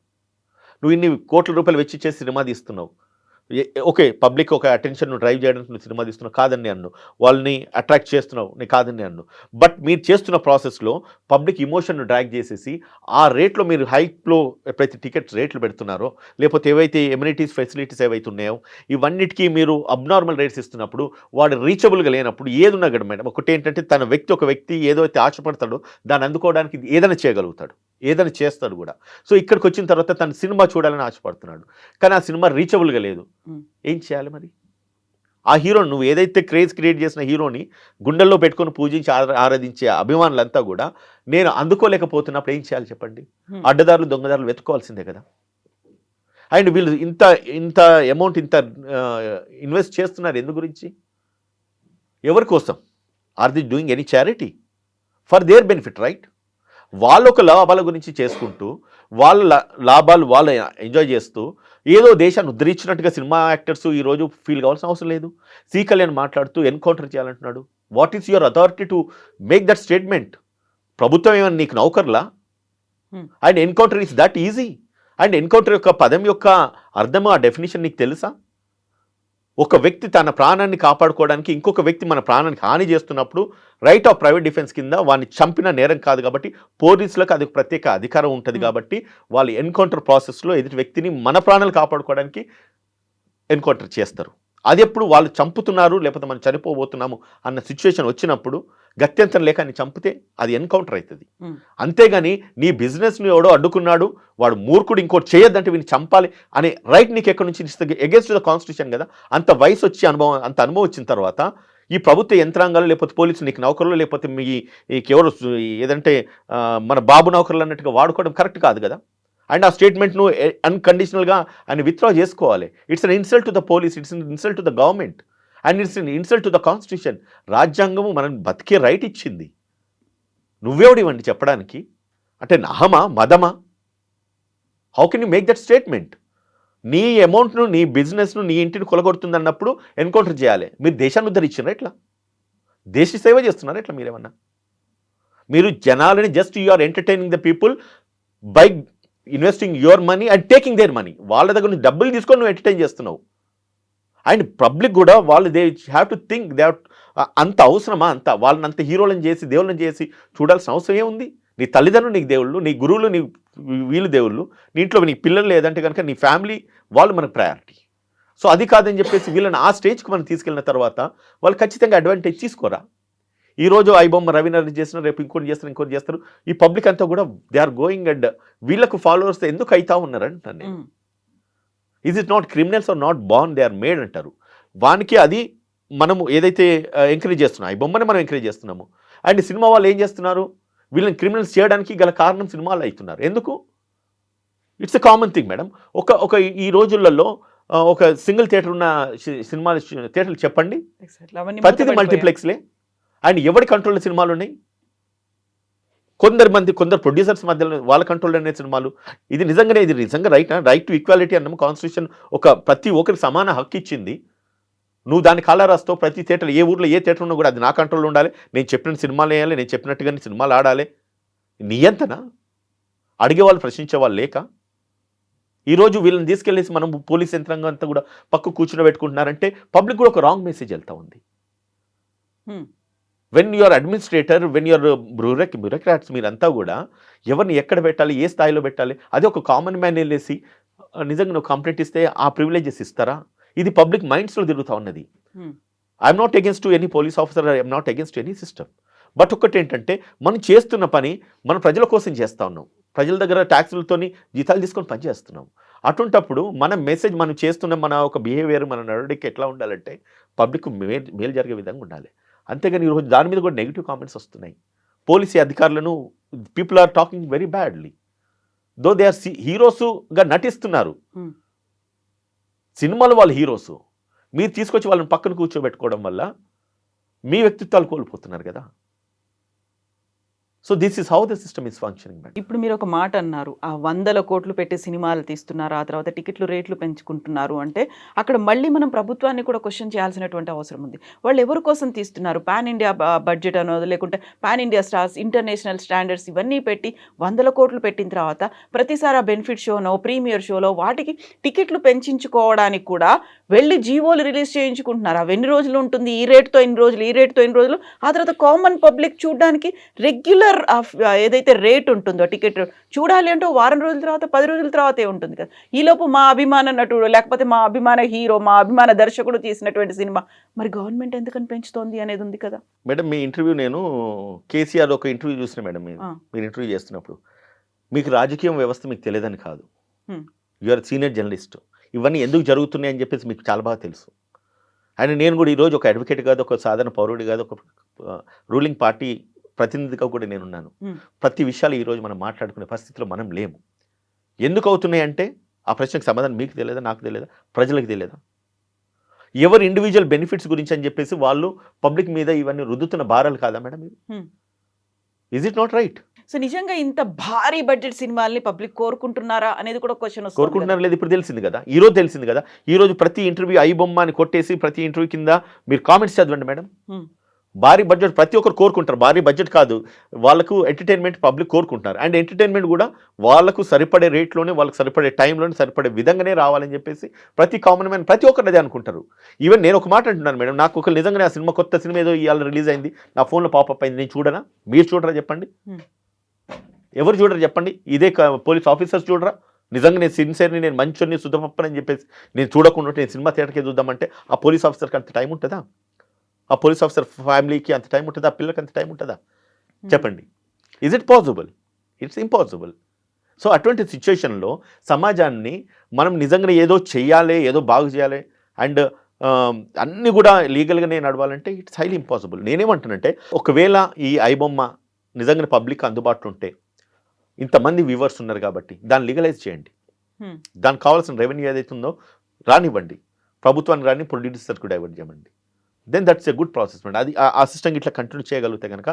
నువ్వు ఇన్ని కోట్ల రూపాయలు వెచ్చిచ్చేసి సినిమా తీస్తున్నావు. ఓకే, పబ్లిక్ ఒక అటెన్షన్ డ్రైవ్ చేయడానికి నువ్వు సినిమా తీస్తున్నావు, కాదని అన్ను. వాళ్ళని అట్రాక్ట్ చేస్తున్నావు, నేను కాదని అన్ను. బట్ మీరు చేస్తున్న ప్రాసెస్లో పబ్లిక్ ఇమోషన్ను డ్రాగ్ చేసేసి ఆ రేట్లో మీరు హైప్లో ఎప్పుడైతే టికెట్స్ రేట్లు పెడుతున్నారో, లేకపోతే ఏవైతే ఎమ్యూనిటీస్ ఫెసిలిటీస్ ఏవైతే ఉన్నాయో ఇవన్నిటికీ మీరు అబ్నార్మల్ రేట్స్ ఇస్తున్నప్పుడు, వాడు రీచబుల్గా లేనప్పుడు ఏదున్నా కూడా మేడం, ఒకటి ఏంటంటే ఒక వ్యక్తి ఏదైతే ఆశపడతాడో దాన్ని అందుకోవడానికి ఏదైనా చేయగలుగుతాడు, ఏదైనా చేస్తాడు కూడా. సో ఇక్కడికి వచ్చిన తర్వాత తన సినిమా చూడాలని ఆశపడుతున్నాడు, కానీ ఆ సినిమా రీచబుల్గా లేదు. ఏం చేయాలి మరి? ఆ హీరోని, నువ్వు ఏదైతే క్రేజ్ క్రియేట్ చేసిన హీరోని గుండెల్లో పెట్టుకొని పూజించి ఆరాధించే అభిమానులంతా కూడా నేను అందుకోలేకపోతున్నప్పుడు ఏం చేయాలి చెప్పండి? అడ్డదారులు దొంగదారులు వెతుక్కోవాల్సిందే కదా. అండ్ వీళ్ళు ఇంత అమౌంట్ ఇంత ఇన్వెస్ట్ చేస్తున్నారు ఎందు గురించి? ఎవరి కోసం? Are they doing any charity? For their benefit, right? వాళ్ళు ఒక లాభాల గురించి చేసుకుంటూ వాళ్ళ లాభాలు వాళ్ళు ఎంజాయ్ చేస్తూ ఏదో దేశాన్ని ఉద్ధరించినట్టుగా సినిమా యాక్టర్స్ ఈరోజు ఫీల్ కావాల్సిన అవసరం లేదు. సి కళ్యాణ్ మాట్లాడుతూ ఎన్కౌంటర్ చేయాలంటున్నాడు. What is your authority to make that statement? ప్రభుత్వం ఏమైనా నీకు నౌకర్లా? And encounter is that easy. And encounter యొక్క పదం యొక్క అర్థం, ఆ డెఫినేషన్ నీకు తెలుసా? ఒక వ్యక్తి తన ప్రాణాన్ని కాపాడుకోవడానికి ఇంకొక వ్యక్తి మన ప్రాణానికి హాని చేస్తున్నప్పుడు రైట్ ఆఫ్ ప్రైవేట్ డిఫెన్స్ కింద వాడిని చంపిన నేరం కాదు కాబట్టి పోలీసులకు అది ప్రత్యేక అధికారం ఉంటుంది కాబట్టి వాళ్ళు ఎన్కౌంటర్ ప్రాసెస్లో ఎదుటి వ్యక్తిని మన ప్రాణాలు కాపాడుకోవడానికి ఎన్కౌంటర్ చేస్తారు. అది ఎప్పుడు వాళ్ళు చంపుతున్నారు లేకపోతే మనం చనిపోబోతున్నాము అన్న సిచ్యువేషన్ వచ్చినప్పుడు గత్యంతరం లేక అని చంపితే అది ఎన్కౌంటర్ అవుతుంది. అంతేగాని నీ బిజినెస్ని ఎవడో అడ్డుకున్నాడు, వాడు మూర్ఖుడు, ఇంకోటి చేయొద్దంటే వీని చంపాలి అనే రైట్ నీకు ఎక్కడి నుంచి ఇస్తుంది? అగేన్స్ట్ ద కాన్స్టిట్యూషన్ కదా. అంత వయసు వచ్చి అంత అనుభవం వచ్చిన తర్వాత ఈ ప్రభుత్వ యంత్రాంగాలు లేకపోతే పోలీసులు నీకు నౌకర్లు లేకపోతే మీకెవరు ఏదంటే మన బాబు నౌకర్లు అన్నట్టుగా వాడుకోవడం కరెక్ట్ కాదు కదా. అండ్ ఆ స్టేట్మెంట్ను అన్కండిషనల్గా ఆయన విత్డ్రా చేసుకోవాలి. It's an insult to the police, it's an insult to the government and it's an insult to the constitution. రాజ్యాంగము మనం బతికే రైట్ ఇచ్చింది. నువ్వెవడు ఇవ్వండి చెప్పడానికి? అంటే నహమా మదమా? How can you make that statement? నీ అమౌంట్ను, నీ బిజినెస్ను, నీ ఇంటిని కొలగొడుతుంది అన్నప్పుడు ఎన్కౌంటర్ చేయాలి. మీరు దేశాన్ని ఉద్ధరించారా? ఎట్లా దేశ సేవ చేస్తున్నారా? ఎట్లా మీరేమన్నా? మీరు జనాలని just you are entertaining the people by investing your money and taking their money. వాళ్ళ దగ్గర నుంచి డబ్బులు తీసుకొని నువ్వు ఎంటర్టైన్ చేస్తున్నావు. అండ్ పబ్లిక్ కూడా వాళ్ళు they have to think they అంత అవసరమా? అంత వాళ్ళని అంత హీరోలను చేసి దేవుళ్ళని చేసి చూడాల్సిన అవసరం ఏముంది? నీ తల్లిదండ్రులు నీకు దేవుళ్ళు, నీ గురువులు నీ వీళ్ళు దేవుళ్ళు, నీ ఇంట్లో నీ పిల్లలు లేదంటే కనుక నీ ఫ్యామిలీ వాళ్ళు మనకు ప్రయారిటీ. సో అది కాదని చెప్పేసి వీళ్ళని ఆ స్టేజ్కి మనం తీసుకెళ్ళిన తర్వాత వాళ్ళు ఖచ్చితంగా అడ్వాంటేజ్ తీసుకోరా. ఈరోజు ఐబొమ్మ రవీని అరెస్ట్ చేస్తున్నారు, రేపు ఇంకోటి చేస్తారు. ఈ పబ్లిక్ అంతా కూడా దే ఆర్ గోయింగ్ అండ్ వీళ్ళకు ఫాలోవర్స్ ఎందుకు అవుతా ఉన్నారంటాను నేను. Is it not criminals are not born, they are made అంటారు. వానికి అది మనము ఏదైతే ఎంకరేజ్ చేస్తున్నాం, ఈ బొమ్మని మనం ఎంకరేజ్ చేస్తున్నాము. అండ్ సినిమా వాళ్ళు ఏం చేస్తున్నారు, వీళ్ళని క్రిమినల్స్ చేయడానికి గల కారణం సినిమాలు అవుతున్నారు. ఎందుకు? It's a common thing madam. ఒక ఈ రోజులలో ఒక సింగిల్ థియేటర్ ఉన్న సినిమాలు థియేటర్లు చెప్పండి, ప్రతిదీ మల్టీప్లెక్స్లే. అండ్ ఎవరి కంట్రోల్లో సినిమాలు ఉన్నాయి? కొందరు ప్రొడ్యూసర్స్ మధ్యలో వాళ్ళ కంట్రోల్లో అనే సినిమాలు. ఇది నిజంగా రైట్ టు ఈక్వాలిటీ అన్నాము. కాన్స్టిట్యూషన్ ప్రతి ఒక్కరికి సమాన హక్కు ఇచ్చింది. నువ్వు దాన్ని కాలారాస్తావు. ప్రతి థియేటర్, ఏ ఊర్లో ఏ థియేటర్ ఉన్నా కూడా అది నా కంట్రోల్లో ఉండాలి, నేను చెప్పిన సినిమాలు వేయాలి, నేను చెప్పినట్టుగానే సినిమాలు ఆడాలి. నియంతనా? అడిగే వాళ్ళు, ప్రశ్నించే వాళ్ళు లేక ఈరోజు వీళ్ళని తీసుకెళ్ళేసి మనం పోలీస్ యంత్రాంగం అంతా కూడా పక్క కూర్చుని పెట్టుకుంటున్నారంటే పబ్లిక్ కూడా ఒక రాంగ్ మెసేజ్ వెళ్తా ఉంది. When you're administrator, when you're bureaucrats, మీరంతా కూడా ఎవరిని ఎక్కడ పెట్టాలి, ఏ స్థాయిలో పెట్టాలి, అది ఒక కామన్ మ్యాన్ వెళ్ళేసి నిజంగా నువ్వు కంప్లైంట్ ఇస్తే ఆ ప్రివిలేజెస్ ఇస్తారా? ఇది పబ్లిక్ మైండ్స్లో తిరుగుతూ ఉన్నది. I'm not against to any police officer, I'm not against any system. But ఒకటి ఏంటంటే మనం చేస్తున్న పని మనం ప్రజల కోసం చేస్తూ ఉన్నాం. ప్రజల దగ్గర ట్యాక్సులతోని జీతాలు తీసుకొని పని చేస్తున్నాం. అటువంటప్పుడు మన మెసేజ్, మనం చేస్తున్న మన ఒక బిహేవియర్, మన నడవడికి ఎట్లా ఉండాలంటే పబ్లిక్ మేలు జరిగే విధంగా ఉండాలి. అంతేగాని ఈరోజు దాని మీద కూడా నెగిటివ్ కామెంట్స్ వస్తున్నాయి. పోలీసు అధికారులను people are talking very badly. Though they are హీరోస్గా నటిస్తున్నారు. సినిమాలు వాళ్ళు హీరోసు, మీరు తీసుకొచ్చి వాళ్ళని పక్కన కూర్చోబెట్టుకోవడం వల్ల మీ వ్యక్తిత్వాలు కోల్పోతున్నారు కదా. So this is how the system is functioning. ఇప్పుడు మీరు ఒక మాట అన్నారు, ఆ 100 కోట్లు పెట్టి సినిమాలు తీస్తున్నారు, ఆ తర్వాత టికెట్లు రేట్లు పెంచుకుంటున్నారు అంటే అక్కడ మళ్ళీ మనం ప్రభుత్వాన్ని కూడా క్వశ్చన్ చేయాల్సినటువంటి అవసరం ఉంది. వాళ్ళు ఎవరి కోసం తీస్తున్నారు? పాన్ ఇండియా బడ్జెట్ అనో, లేకుంటే pan India stars, international standards ఇవన్నీ పెట్టి 100 కోట్లు పెట్టిన తర్వాత ప్రతిసారి ఆ బెనిఫిట్ షోనో, ప్రీమియర్ షోలో వాటికి టికెట్లు పెంచుకోవడానికి కూడా వెళ్ళి జీవోలు రిలీజ్ చేయించుకుంటున్నారు. అవి ఎన్ని రోజులు ఉంటుంది, ఈ రేటుతో ఇన్ని రోజులు, ఈ రేటుతో ఇన్ని రోజులు. ఆ తర్వాత కామన్ పబ్లిక్ చూడడానికి రెగ్యులర్ ఏదైతే రేట్ ఉంటుందో టికెట్ చూడాలి అంటే వారం రోజుల తర్వాత, 10 రోజుల తర్వాతే ఉంటుంది కదా. ఈలోపు మా అభిమాన నటుడు, లేకపోతే మా అభిమాన హీరో, మా అభిమాన దర్శకుడు తీసినటువంటి సినిమా మరి గవర్నమెంట్ ఎందుకని పెంచుతోంది అనేది ఉంది కదా. మేడం మీ ఇంటర్వ్యూ, నేను కేసీఆర్ ఒక ఇంటర్వ్యూ చూసిన మేడం, మీరు ఇంటర్వ్యూ చేస్తున్నప్పుడు మీకు రాజకీయ వ్యవస్థ మీకు తెలియదని కాదు, యూఆర్ సీనియర్ జర్నలిస్ట్, ఇవన్నీ ఎందుకు జరుగుతున్నాయి అని చెప్పేసి మీకు చాలా బాగా తెలుసు. అండ్ నేను కూడా ఈరోజు ఒక అడ్వకేట్ కాదు, ఒక సాధారణ పౌరుడి కాదు, ఒక రూలింగ్ పార్టీ ప్రతినిధిగా కూడా నేనున్నాను. ప్రతి విషయాలు ఈరోజు మనం మాట్లాడుకునే పరిస్థితిలో మనం లేము. ఎందుకు అవుతున్నాయి అంటే ఆ ప్రశ్నకు సమాధానం మీకు తెలియదా, నాకు తెలియదా, ప్రజలకు తెలియదా? ఎవరు ఇండివిజువల్ బెనిఫిట్స్ గురించి అని చెప్పేసి వాళ్ళు పబ్లిక్ మీద ఇవన్నీ రుద్దుతున్న భారాలు కాదా మేడం ఇది? Is it not right? So నిజంగా ఇంత భారీ బడ్జెట్ సినిమాల్ని పబ్లిక్ కోరుకుంటున్నారా అనేది కూడా క్వశ్చన్ వస్తుంది. కోరుకుంటున్నారు లేదు, ఇప్పుడు తెలిసింది కదా, ఈరోజు తెలిసింది కదా. ఈరోజు ప్రతి ఇంటర్వ్యూ ఐ బొమ్మ అని కొట్టేసి ప్రతి ఇంటర్వ్యూ కింద మీరు కామెంట్స్ చదవండి మేడం. భారీ బడ్జెట్ ప్రతి ఒక్కరు కోరుకుంటారు. భారీ బడ్జెట్ కాదు, వాళ్ళకు ఎంటర్టైన్మెంట్ పబ్లిక్ కోరుకుంటున్నారు. అండ్ ఎంటర్టైన్మెంట్ కూడా వాళ్ళకు సరిపడే రేట్లోనే, వాళ్ళకి సరిపడే టైంలోనే, సరిపడే విధంగానే రావాలని చెప్పేసి ప్రతి కామన్ మ్యాన్, ప్రతి ఒక్కరు అదే అనుకుంటారు. ఈవెన్ నేను ఒక మాట అంటున్నాను మేడం, నాకు ఒక నిజంగానే ఆ సినిమా, కొత్త సినిమా ఏదో ఇవాళ రిలీజ్ అయింది, నా ఫోన్లో పాపప్ అయింది, నేను చూడనా? మీరు చూడరా చెప్పండి? ఎవరు చూడరు చెప్పండి? ఇదే పోలీస్ ఆఫీసర్స్ చూడరా? నిజంగా నేను సిన్సియర్ని, నేను మంచోని, శుద్ధపప్పని చెప్పేసి నేను చూడకుండా నేను సినిమా థియేటర్కి చూద్దామంటే ఆ పోలీస్ ఆఫీసర్కి అంత టైం ఉంటుందా? ఆ పోలీస్ ఆఫీసర్ ఫ్యామిలీకి అంత టైం ఉంటుందా? పిల్లలకి అంత టైం ఉంటుందా? చెప్పండి. Is it possible? It's impossible. So అటువంటి సిచ్యువేషన్లో సమాజాన్ని మనం నిజంగా ఏదో చెయ్యాలి, ఏదో బాగు చేయాలి, అండ్ అన్నీ కూడా లీగల్గానే నడవాలంటే ఇట్స్ హైలీ ఇంపాసిబుల్. నేనేమంటానంటే ఒకవేళ ఈ ఐబొమ్మ నిజంగా పబ్లిక్ అందుబాటులో ఉంటే, ఇంతమంది వ్యూవర్స్ ఉన్నారు కాబట్టి దాన్ని లీగలైజ్ చేయండి. దానికి కావాల్సిన రెవెన్యూ ఏదైతే ఉందో రానివ్వండి, ప్రభుత్వానికి రాని, ప్రొడ్యూసర్కి డైవర్ట్ చేయమండి. Then that's a good process అండి. అది ఆ సిస్టమ్ ఇట్లా కంటిన్యూ చేయగలిగితే కనుక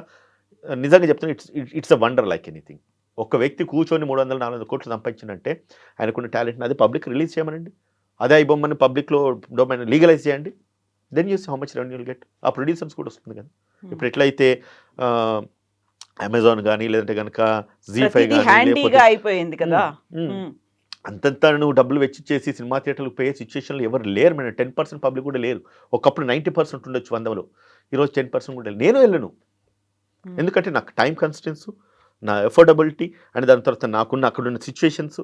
నిజంగా చెప్తున్నా it's a wonder like anything. ఒక వ్యక్తి కూర్చొని 300-400 కోట్లు సంపాదించినంటే ఆయనకున్న టాలెంట్ని అది పబ్లిక్ రిలీజ్ చేయమనండి. అదే ఈ బొమ్మని పబ్లిక్లో డొమైన్ లీగలైజ్ చేయండి. Then you see how much revenue will get. ఆ ప్రొడ్యూసర్స్ కూడా వస్తుంది కదా. ఇప్పుడు ఎట్లయితే అమెజాన్ కానీ, లేదంటే కనుక Zee5 హ్యాండీగా అయిపోయింది కదా, అంతంతా నువ్వు డబ్బులు వెచ్చిచ్చేసి సినిమా థియేటర్లకు పోయే సిచ్యువేషన్లో ఎవరు లేరు మేడం. 10% పబ్లిక్ కూడా లేరు. ఒకప్పుడు 90% ఉండొచ్చు 100లో, ఈరోజు 10% కూడా లేరు. నేను వెళ్ళను, ఎందుకంటే నాకు టైం కన్స్టెన్స్, నా ఎఫోర్డబిలిటీ అండ్ దాని తర్వాత నాకున్న అక్కడున్న సిచ్యువేషన్స్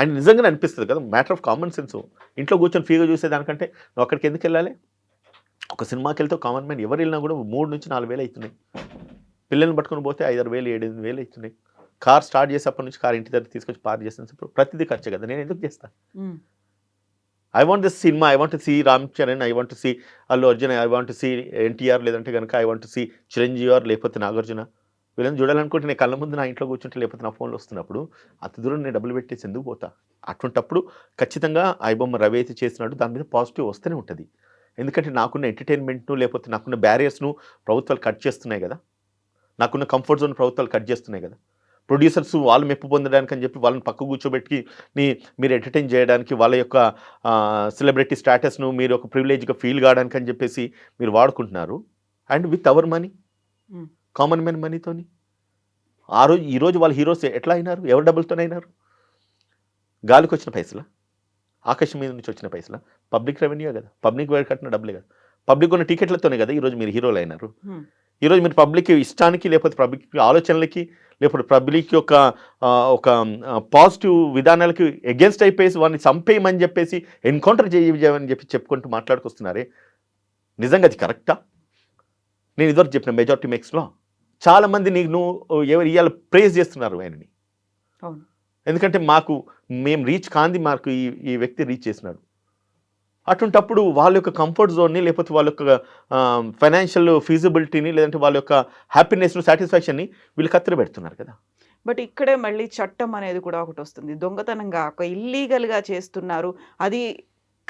అండ్ నిజంగానే అనిపిస్తుంది కదా, మ్యాటర్ ఆఫ్ కామన్ సెన్స్. ఇంట్లో కూర్చొని ఫ్రీగా చూసేదానికంటే నువ్వు అక్కడికి ఎందుకు వెళ్ళాలి? ఒక సినిమాకి వెళ్తే కామన్ మ్యాన్ ఎవరు వెళ్ళినా కూడా 3 నుంచి 4 వేలు అవుతున్నాయి. పిల్లల్ని పట్టుకొని పోతే 5-6 వేలు 7-8 వేలు అవుతున్నాయి. కార్ స్టార్ట్ చేసేప్పటి నుంచి కార్ ఇంటి దగ్గర తీసుకొచ్చి పార్క్ చేసినప్పుడు ప్రతిదీ ఖర్చు కదా. నేను ఎందుకు చేస్తాను? ఐ వాంట్ దిస్ సినిమా, I want to see Ram Charan, I want to see Allu Arjun, I want to see NTR, లేదంటే కనుక I want to see Chiranjeevi or లేకపోతే నాగార్జున. వీళ్ళని చూడాలనుకుంటే నేను కళ్ళ ముందు నా ఇంట్లో కూర్చుంటే లేకపోతే నా ఫోన్లో వస్తున్నప్పుడు అంత దూరం నేను డబ్బులు పెట్టేసి ఎందుకు పోతా? అటువంటప్పుడు ఖచ్చితంగా ఐబొమ్మ రవి అయితే చేసినాడు, దాని మీద పాజిటివ్ వస్తూనే ఉంటుంది. ఎందుకంటే నాకున్న ఎంటర్టైన్మెంట్ను లేకపోతే నాకున్న బ్యారియర్స్ను ప్రభుత్వాలు కట్ చేస్తున్నాయి కదా, నాకున్న కంఫర్ట్ జోన్ ప్రభుత్వాలు కట్ చేస్తున్నాయి కదా. ప్రొడ్యూసర్స్ వాళ్ళు మెప్పు పొందడానికి అని చెప్పి వాళ్ళని పక్క కూర్చోబెట్టి మీరు ఎంటర్టైన్ చేయడానికి, వాళ్ళ యొక్క సెలబ్రిటీ స్టాటస్ను మీరు ఒక ప్రివిలేజ్గా ఫీల్ కావడానికి అని చెప్పేసి మీరు వాడుకుంటున్నారు. And with our money, common man మనీతోని. ఈరోజు వాళ్ళ హీరోస్ ఎట్లా అయినారు? ఎవరి డబ్బులతోనే అయినారు? గాలికి వచ్చిన పైసలా? ఆకాశం మీద నుంచి వచ్చిన పైసలా? పబ్లిక్ రెవెన్యూ కదా, పబ్లిక్ కట్టిన డబ్బులే కదా, పబ్లిక్ ఉన్న టికెట్లతోనే కదా ఈరోజు మీరు హీరోలు అయినారు. ఈరోజు మీరు పబ్లిక్ ఇష్టానికి లేకపోతే పబ్లిక్ ఆలోచనలకి లేకపోతే పబ్లిక్ యొక్క ఒక పాజిటివ్ విధానాలకి ఎగెన్స్ట్ అయిపోయేసి వాడిని చంపేయమని చెప్పేసి ఎన్కౌంటర్ చేయమని చెప్పి చెప్పుకుంటూ మాట్లాడుకొస్తున్నారే, నిజంగా అది కరెక్టా? నేను ఇదివరకు చెప్పిన మెజారిటీ మేక్స్లో చాలామంది ఎవరు ఇవాళ ప్రేజ్ చేస్తున్నారు ఆయనని. ఎందుకంటే మేము రీచ్ కాంది, మాకు ఈ వ్యక్తి రీచ్ చేసినాడు. అటువంటప్పుడు వాళ్ళ యొక్క కంఫర్ట్ జోన్ని లేకపోతే వాళ్ళ యొక్క ఫైనాన్షియల్ ఫీజిబిలిటీని లేదంటే వాళ్ళ యొక్క హ్యాపీనెస్ను సాటిస్ఫాక్షన్ని వీళ్ళు కత్తెర పెడుతున్నారు కదా. బట్ ఇక్కడే మళ్ళీ చట్టం అనేది కూడా ఒకటి వస్తుంది. దొంగతనంగా ఒక ఇల్లీగల్గా చేస్తున్నారు, అది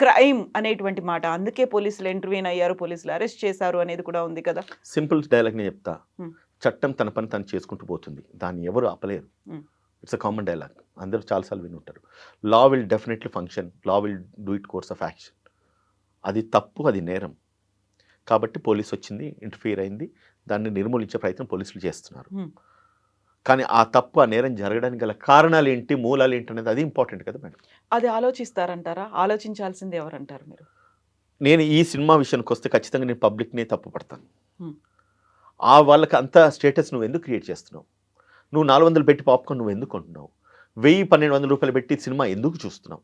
క్రైమ్ అనేటువంటి మాట. అందుకే పోలీసులు ఇంటర్వ్యూన్ అయ్యారు, పోలీసులు అరెస్ట్ చేశారు అనేది కూడా ఉంది కదా. సింపుల్ డైలాగ్ నేను చెప్తా, చట్టం తన పని తను చేసుకుంటూ పోతుంది, దాన్ని ఎవరు ఆపలేరు. ఇట్స్ అ కామన్ డైలాగ్, అందరూ చాలాసార్లు విని ఉంటారు. Law will definitely function, law will do it course of action. అది తప్పు, అది నేరం. కాబట్టి పోలీసు వచ్చింది, ఇంటర్ఫియర్ అయింది, దాన్ని నిర్మూలించే ప్రయత్నం పోలీసులు చేస్తున్నారు. కానీ ఆ తప్పు, ఆ నేరం జరగడానికి గల కారణాలు ఏంటి, మూలాలు ఏంటి అనేది అది ఇంపార్టెంట్ కదా మేడం. అది ఆలోచిస్తారంటారా? ఆలోచించాల్సింది ఎవరంటారు మీరు? నేను ఈ సినిమా విషయానికి వస్తే ఖచ్చితంగా నేను పబ్లిక్ని తప్పు పడతాను. వాళ్ళకి అంత స్టేటస్ నువ్వు ఎందుకు క్రియేట్ చేస్తున్నావు? నువ్వు 400 పెట్టి పాప్కార్న్ నువ్వు ఎందుకు కొంటున్నావు? 1000-1200 రూపాయలు పెట్టి సినిమా ఎందుకు చూస్తున్నావు?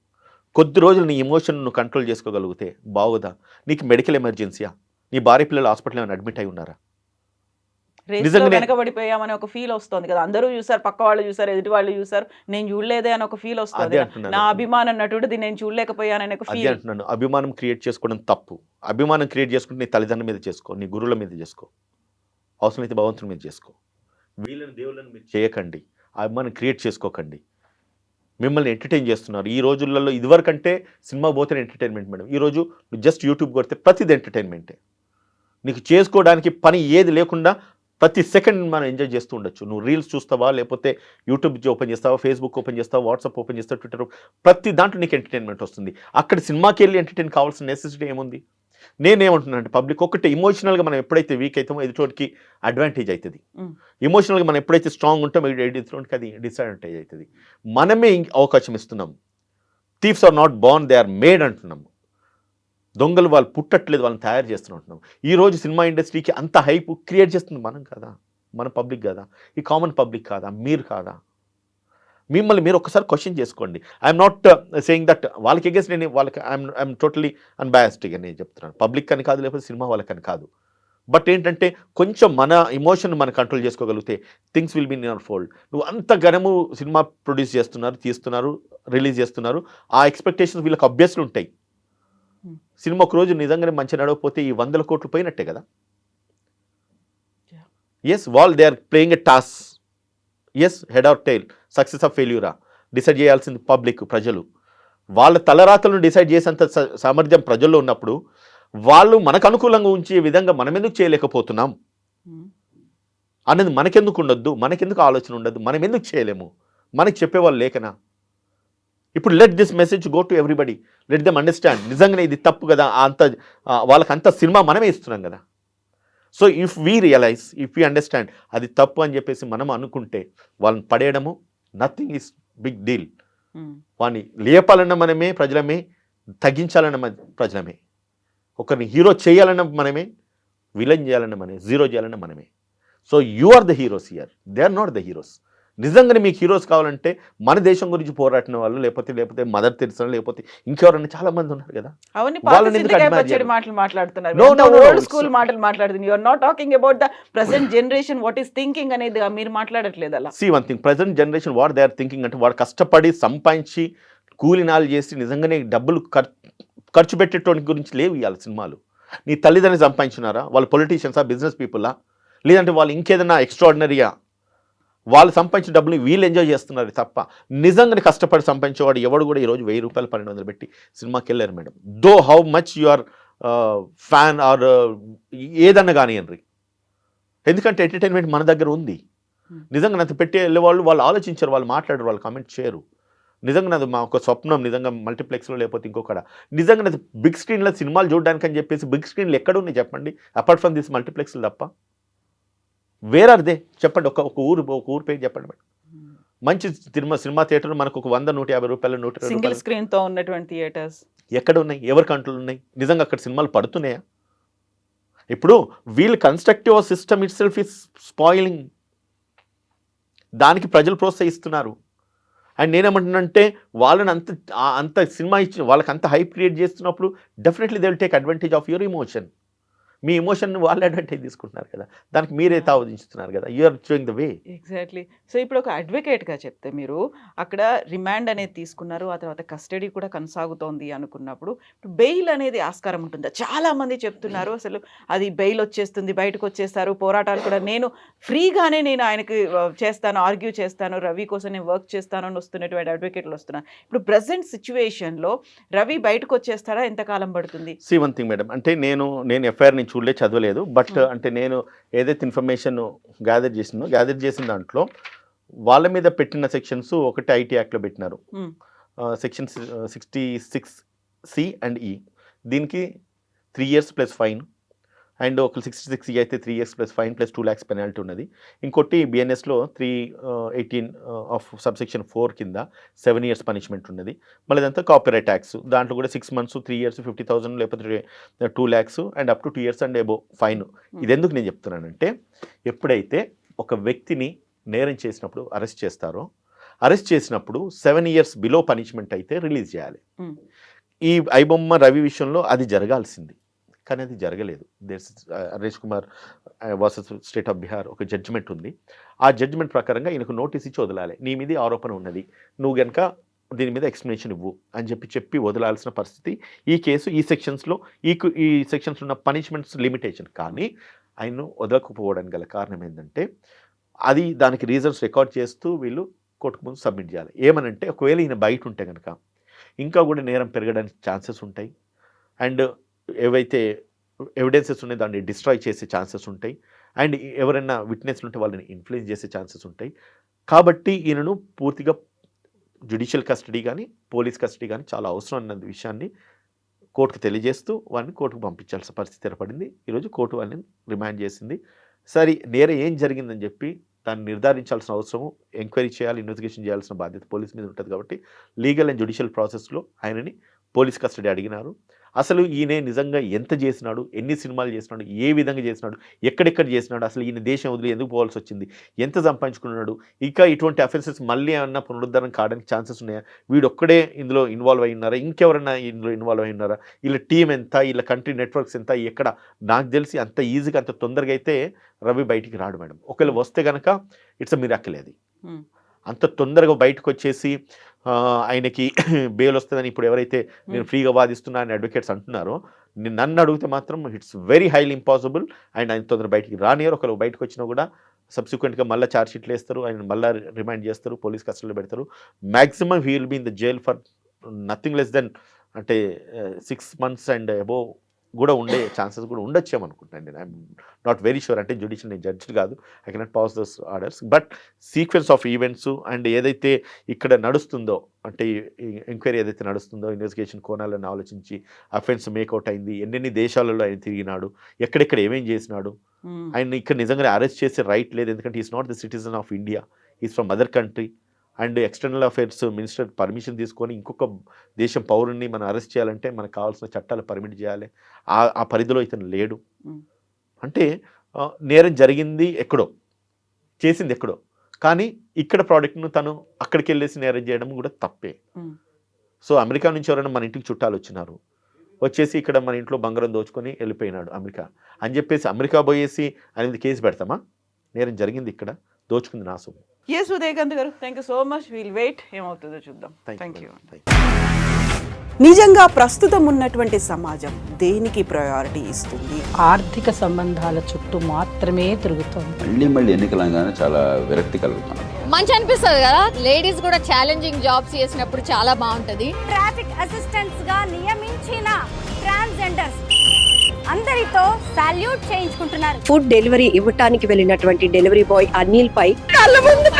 కొద్ది రోజులు నీ ఎమోషన్ నువ్వు కంట్రోల్ చేసుకోగలిగితే బాగుదా? నీకు మెడికల్ ఎమర్జెన్సీయా? నీ భార్య పిల్లలు హాస్పిటల్ ఏమైనా అడ్మిట్ అయి ఉన్నారా? వెనకబడిపోయామని ఒక ఫీల్ వస్తుంది కదా, అందరూ చూసారు, పక్క వాళ్ళు చూసారు, ఎదుటి వాళ్ళు చూసారు, నేను చూడలేదే అని ఒక ఫీల్ వస్తుంది. నా అభిమానం నటుడిది నేను చూడలేకపోయానని ఒక ఫీల్. అంటున్నాను, అభిమానం క్రియేట్ చేసుకోవడం తప్పు. అభిమానం క్రియేట్ చేసుకుంటే నీ తల్లిదండ్రుల మీద చేసుకో, నీ గురువుల మీద చేసుకో, అవసరమైతే భగవంతుని మీద చేసుకో. వీళ్ళని దేవుళ్ళని మీరు చేయకండి, అభిమానం క్రియేట్ చేసుకోకండి. మిమ్మల్ని ఎంటర్టైన్ చేస్తున్నారు ఈ రోజులలో. ఇదివరకంటే సినిమా పోతే ఎంటర్టైన్మెంట్ మేడం, ఈరోజు నువ్వు జస్ట్ యూట్యూబ్ కొడితే ప్రతిది ఎంటర్టైన్మెంటే. నీకు చేసుకోవడానికి పని ఏది లేకుండా ప్రతి సెకండ్ మనం ఎంజాయ్ చేస్తూ ఉండొచ్చు. నువ్వు రీల్స్ చూస్తావా, లేకపోతే యూట్యూబ్ ఓపెన్ చేస్తావా, ఫేస్బుక్ ఓపెన్ చేస్తావా, వాట్సాప్ ఓపెన్ చేస్తావా, ట్విట్టర్, ప్రతి దాంట్లో నీకు ఎంటర్టైన్మెంట్ వస్తుంది. అక్కడ సినిమాకి వెళ్ళి ఎంటర్టైన్ కావాల్సిన నెసెసిటీ ఏముంది? నేనేమంటున్నానంటే పబ్లిక్ ఒకటి ఎమోషనల్గా మనం ఎప్పుడైతే వీక్ అవుతామో ఎదుటోడికి అడ్వాంటేజ్ అవుతుంది. ఎమోషనల్గా మనం ఎప్పుడైతే స్ట్రాంగ్ ఉంటామో ఎదుటోడికి అది డిసడ్వాంటేజ్ అవుతుంది. మనమే అవకాశం ఇస్తున్నాం. Thieves are not born, they are made అంటున్నాం. దొంగలు వాళ్ళు పుట్టట్లేదు, వాళ్ళని తయారు చేస్తున్నట్టున్నాం. ఈరోజు సినిమా ఇండస్ట్రీకి అంత హైప్ క్రియేట్ చేస్తుంది మనం కాదా? మన పబ్లిక్ కాదా? ఈ కామన్ పబ్లిక్ కాదా? మీరు కాదా? మిమ్మల్ని మీరు ఒకసారి క్వశ్చన్ చేసుకోండి. ఐఎమ్ నాట్ సేయింగ్ దట్ వాళ్ళకి ఎగేన్స్ నేను వాళ్ళకి ఐఎమ్ టోటలీ అన్బయాస్డ్గా నేను చెప్తున్నాను. పబ్లిక్ అని కాదు, లేకపోతే సినిమా వాళ్ళకని కాదు. బట్ ఏంటంటే కొంచెం మన ఎమోషన్ మనం కంట్రోల్ చేసుకోగలిగితే things will be in your fold. నువ్వు అంత ఘనము సినిమా ప్రొడ్యూస్ చేస్తున్నారు, తీస్తున్నారు, రిలీజ్ చేస్తున్నారు, ఆ ఎక్స్పెక్టేషన్స్ వీళ్ళకి అభ్యసులు ఉంటాయి. సినిమా ఒక రోజు నిజంగానే మంచి నడవకపోతే ఈ 100 కోట్లు పోయినట్టే కదా. Yes, they are playing a toss. Yes, head or tail, success of ఫెయిల్యూరా డిసైడ్ చేయాల్సింది పబ్లిక్, ప్రజలు. వాళ్ళ తలరాతలను డిసైడ్ చేసేంత సామర్థ్యం ప్రజల్లో ఉన్నప్పుడు వాళ్ళు మనకు అనుకూలంగా ఉంచే విధంగా మనం ఎందుకు చేయలేకపోతున్నాం అనేది మనకెందుకు ఉండొద్దు? మనకెందుకు ఆలోచన ఉండద్దు? మనం ఎందుకు చేయలేము? మనకి చెప్పేవాళ్ళు లేకనా? ఇప్పుడు let this message go to everybody, let them understand. నిజంగానే ఇది తప్పు కదా, వాళ్ళకి అంత సినిమా మనమే ఇస్తున్నాం కదా. So if we realize, if we understand అది తప్పు అని చెప్పేసి మనం అనుకుంటే వాళ్ళని పడేయడము నథింగ్ ఈస్ బిగ్ డీల్. వాడిని లేపాలన్న మనమే ప్రజలమే, తగ్గించాలన్న ప్రజలమే. ఒకరిని హీరో చేయాలన్న మనమే, విలన్ చేయాలన్న మనమే, జీరో చేయాలన్న మనమే. So you are the heroes here, they are not the heroes. నిజంగానే మీకు హీరోస్ కావాలంటే మన దేశం గురించి పోరాడిన వాళ్ళు, లేకపోతే మదర్ తెరిసా, లేకపోతే ఇంకెవరన్నా చాలా మంది ఉన్నారు కదా. అవన్నీ వాళ్ళని ఎందుకు పాత admire పచ్చడి చేయాలి? మాటలు మాట్లాడుతున్నారు. No, no, no, old it's- school మాటలు మాట్లాడుతున్నారు. You're not talking about the present generation what is thinking అనేది మీరు మాట్లాడట్లేదు అలా. See one thing, present generation what they are thinking అంటే వాడు కష్టపడి సంపాదించి కూలినాలు చేసి నిజంగానే డబ్బులు ఖర్చు పెట్టేటోని గురించి లేవు ఇవాళ సినిమాలు. నీ తల్లిదండ్రులు సంపాదించున్నారా, వాళ్ళు పొలిటీషియన్సా, బిజినెస్ పీపుల్లా, లేదంటే వాళ్ళు ఇంకేదైనా ఎక్స్ట్రాడినరీగా వాళ్ళు సంపాదించిన డబ్బులు వీళ్ళు ఎంజాయ్ చేస్తున్నారు తప్ప నిజంగానే కష్టపడి సంపాదించేవాడు ఎవడు కూడా ఈరోజు 1000 రూపాయలు 1200 పెట్టి సినిమాకి వెళ్ళారు madam. Though how much you are fan or ఏదన్నా కానివ్వండి, ఎందుకంటే ఎంటర్టైన్మెంట్ మన దగ్గర ఉంది. నిజంగా నాకు పెట్టి వెళ్ళేవాళ్ళు వాళ్ళు ఆలోచించారు, వాళ్ళు మాట్లాడారు, వాళ్ళు కామెంట్ చేయరు. నిజంగా నాది మా ఒక స్వప్నం, నిజంగా మల్టీప్లెక్స్లో లేకపోతే ఇంకొకడ నిజంగా నాది బిగ్ స్క్రీన్లో సినిమాలు చూడడానికి అని చెప్పేసి బిగ్ స్క్రీన్లు ఎక్కడ ఉన్నాయి చెప్పండి, అపార్ట్ ఫ్రమ్ దిస్ మల్టీప్లెక్స్లు తప్ప. వేర్ ఆర్ దే చెప్పండి, ఒక ఊరు పేరు చెప్పండి మేడం. మంచి సినిమా థియేటర్ మనకు ఒక 100-150 రూపాయలు 120 సింగిల్ రూపాయలు స్క్రీన్ తో ఉన్నటువంటి థియేటర్స్ ఎక్కడ ఉన్నాయి, ఎవరి కంట్రోల్ ఉన్నాయి? నిజంగా అక్కడ సినిమాలు పడుతున్నాయా? ఇప్పుడు వీళ్ళు constructive system it self is spoiling, దానికి ప్రజలు ప్రోత్సహిస్తున్నారు. అండ్ నేనేమంటున్నానంటే వాళ్ళని అంత సినిమా ఇచ్చి వాళ్ళకి అంత హైప్ క్రియేట్ చేస్తున్నప్పుడు definitely they will take advantage of your emotion. మీ ఎమోషన్ వాళ్ళు అడ్వాంటేజ్ తీసుకుంటున్నారు కదా, దానికి మీరే తావదించుతున్నారు కదా, you are showing the way. Exactly. So ఇప్పుడు ఒక అడ్వకేట్గా చెప్తే మీరు అక్కడ రిమాండ్ అనేది తీసుకున్నారు, ఆ తర్వాత కస్టడీ కూడా కొనసాగుతోంది అనుకున్నప్పుడు బెయిల్ అనేది ఆస్కారం ఉంటుందా? చాలా మంది చెప్తున్నారు అసలు అది బెయిల్ వచ్చేస్తుంది, బయటకు వచ్చేస్తారు, పోరాటాలు కూడా నేను ఫ్రీగానే నేను ఆయనకి చేస్తాను, ఆర్గ్యూ చేస్తాను, రవి కోసం నేను వర్క్ చేస్తాను అని వస్తున్నటువంటి అడ్వకేట్లు వస్తున్నారు. ఇప్పుడు ప్రజెంట్ సిచ్యువేషన్లో రవి బయటకు వచ్చేస్తారా, ఎంతకాలం పడుతుంది? సీ వన్ థింగ్ మేడం, అంటే నేను ఎఫ్ఐఆర్ నేను చదవలేదు, బట్ అంటే నేను ఏదైతే ఇన్ఫర్మేషన్ గ్యాదర్ చేసిన దాంట్లో వాళ్ళ మీద పెట్టిన సెక్షన్స్ ఒకటి ఐటీ యాక్ట్లో పెట్టినారు, సెక్షన్ 66C అండ్ E. దీనికి 3 years ప్లస్ ఫైన్, అండ్ ఒక 66E అయితే 3 years plus fine plus 2 lakhs penalty ఉన్నది. ఇంకోటి బిఎన్ఎస్లో 318 ఆఫ్ సబ్సెక్షన్ 4 కింద 7 years పనిష్మెంట్ ఉన్నది. మళ్ళీ ఇదంతా కాపీరైట్ ట్యాక్స్, దాంట్లో కూడా 6 months 3 years 50,000 లేకపోతే 2 lakhs and up to 2 years and above fine. ఇది ఎందుకు నేను చెప్తున్నానంటే, ఎప్పుడైతే ఒక వ్యక్తిని నేరం చేసినప్పుడు అరెస్ట్ చేస్తారో, అరెస్ట్ చేసినప్పుడు 7 years బిలో పనిష్మెంట్ అయితే రిలీజ్ చేయాలి. ఈ ఐబొమ్మ రవి విషయంలో అది జరగాల్సింది, కానీ అది జరగలేదు. Harish Kumar versus state of Bihar ఒక జడ్జిమెంట్ ఉంది. ఆ జడ్జిమెంట్ ప్రకారంగా ఈయనకు నోటీస్ ఇచ్చి వదలాలి, నీ మీద ఆరోపణ ఉన్నది, నువ్వు కనుక దీని మీద ఎక్స్ప్లెనేషన్ ఇవ్వు అని చెప్పి వదలాల్సిన పరిస్థితి. ఈ కేసు ఈ సెక్షన్స్లో ఈ సెక్షన్స్ ఉన్న పనిష్మెంట్స్ లిమిటేషన్. కానీ ఆయన్ను వదలకపోవడానికి గల కారణం ఏంటంటే, అది దానికి రీజన్స్ రికార్డ్ చేస్తూ వీళ్ళు కోర్టుకు ముందు సబ్మిట్ చేయాలి. ఏమనంటే, ఒకవేళ ఈయన బయట ఉంటే కనుక ఇంకా కూడా నేరం పెరగడానికి ఛాన్సెస్ ఉంటాయి, అండ్ ఏవైతే ఎవిడెన్సెస్ ఉన్నాయో దాన్ని డిస్ట్రాయ్ చేసే ఛాన్సెస్ ఉంటాయి, అండ్ ఎవరైనా విట్నెస్లు ఉంటే వాళ్ళని ఇన్ఫ్లుయెన్స్ చేసే ఛాన్సెస్ ఉంటాయి. కాబట్టి ఈయనను పూర్తిగా జ్యుడిషియల్ కస్టడీ కానీ పోలీస్ కస్టడీ కానీ చాలా అవసరం అన్న విషయాన్ని కోర్టుకు తెలియజేస్తూ వాడిని కోర్టుకు పంపించాల్సిన పరిస్థితి ఏర్పడింది. ఈరోజు కోర్టు వాళ్ళని రిమాండ్ చేసింది. సరే, నేరం ఏం జరిగిందని చెప్పి దాన్ని నిర్ధారించాల్సిన అవసరము, ఎంక్వైరీ చేయాలి, ఇన్వెస్టిగేషన్ చేయాల్సిన బాధ్యత పోలీస్ మీద ఉంటుంది. కాబట్టి లీగల్ అండ్ జ్యుడిషియల్ ప్రాసెస్లో ఆయనని పోలీస్ కస్టడీ అడిగినారు. అసలు ఈయన నిజంగా ఎంత చేసినాడు, ఎన్ని సినిమాలు చేసినాడు, ఏ విధంగా చేసినాడు, ఎక్కడెక్కడ చేసినాడు, అసలు ఈయన దేశం వదిలి ఎందుకు పోవాల్సి వచ్చింది, ఎంత సంపాదించుకున్నాడు, ఇంకా ఇటువంటి అఫెన్సెస్ మళ్ళీ ఏమన్నా పునరుద్ధరణ కావడానికి ఛాన్సెస్ ఉన్నాయా, వీడొక్కడే ఇందులో ఇన్వాల్వ్ అయి ఉన్నారా, ఇంకెవరైనా ఇందులో ఇన్వాల్వ్ అయి ఉన్నారా, వీళ్ళ టీం ఎంత, వీళ్ళ కంట్రీ నెట్వర్క్స్ ఎంత, ఎక్కడ? నాకు తెలిసి అంత ఈజీగా అంత తొందరగా అయితే రవి బయటికి రాడు మేడం. ఒకవేళ వస్తే కనుక ఇట్స్ అ మిరాకిల్. అది అంత తొందరగా బయటకు వచ్చేసి ఆయనకి బెయిల్ వస్తుందని ఇప్పుడు ఎవరైతే నేను ఫ్రీగా వాదిస్తున్నా అని అడ్వకేట్స్ అంటున్నారో, నన్ను అడిగితే మాత్రం it's very highly impossible. And ఆయన తొందరగా బయటికి రానియరు. ఒకవేళ బయటకు వచ్చినా కూడా సబ్సిక్వెంట్గా మళ్ళీ ఛార్జ్ షీట్లు వేస్తారు, ఆయన మళ్ళీ రిమైండ్ చేస్తారు, పోలీస్ కస్టడీలో పెడతారు. Maximum he will be in the jail for nothing less than అంటే 6 months అండ్ అబోవ్ కూడా ఉండే ఛాన్సెస్ కూడా ఉండొచ్చేమనుకుంటున్నాను నేను. ఐఎమ్ నాట్ వెరీ షూర్, అంటే జ్యుడిషియల్ నేను జడ్జి కాదు, I cannot pass those orders. But sequence of events and ఏదైతే ఇక్కడ నడుస్తుందో, అంటే ఎంక్వైరీ ఏదైతే నడుస్తుందో, ఇన్వెస్టిగేషన్ కోణాలను ఆలోచించి అఫెన్స్ మేకౌట్ అయింది, ఎన్నెన్ని దేశాలలో ఆయన తిరిగినాడు, ఎక్కడెక్కడ ఏమేం చేసినాడు, ఆయన ఇక్కడ నిజంగా అరెస్ట్ చేసే రైట్ లేదు, ఎందుకంటే is not the citizen of India, is from other country. And external affairs minister permission తీసుకొని ఇంకొక దేశం పౌరుని మనం అరెస్ట్ చేయాలంటే మనకు కావాల్సిన చట్టాలు పర్మిట్ చేయాలి, ఆ పరిధిలో ఇతను లేడు. అంటే నేరం జరిగింది ఎక్కడో, చేసింది ఎక్కడో, కానీ ఇక్కడ ప్రోడక్ట్ను తను అక్కడికి వెళ్ళేసి నేరం చేయడం కూడా తప్పే. సో అమెరికా నుంచి ఎవరైనా మన ఇంటికి చుట్టాలు వచ్చినారు, వచ్చేసి ఇక్కడ మన ఇంట్లో బంగారం దోచుకొని వెళ్ళిపోయినాడు అమెరికా అని చెప్పేసి అమెరికా పోయేసి అనేది కేసు పెడతామా? నేరం జరిగింది ఇక్కడ, దోచుకుంది నా సొమ్ము. ఎస్ ఉదయకాంత్ గారు, thank you so much. Will wait, ఏమవుతుందో చూద్దాం. Thank you. నిజంగా ప్రస్తుతం ఉన్నటువంటి సమాజం దేనికి ప్రయారిటీ ఇస్తుంది? ఆర్థిక సంబంధాల చుట్టూ మాత్రమే తిరుగుతుంది. మళ్ళీ ఎన్నికలంగానే చాలా విరక్తి కలుగుతాను. మంచి అనిపిస్తుంది కదా, లేడీస్ కూడా ఛాలెంజింగ్ జాబ్స్ చేసినప్పుడు చాలా బాగుంటది. ట్రాఫిక్ అసిస్టెంట్స్ గా నియమించిన ట్రాన్స్జెండర్స్ అందరితో సాల్యూట్ చేయించుకుంటున్నారు. ఫుడ్ డెలివరీ ఇవ్వటానికి వెళ్ళినటువంటి డెలివరీ బాయ్ అనిల్ పై కళ్ళ ముందు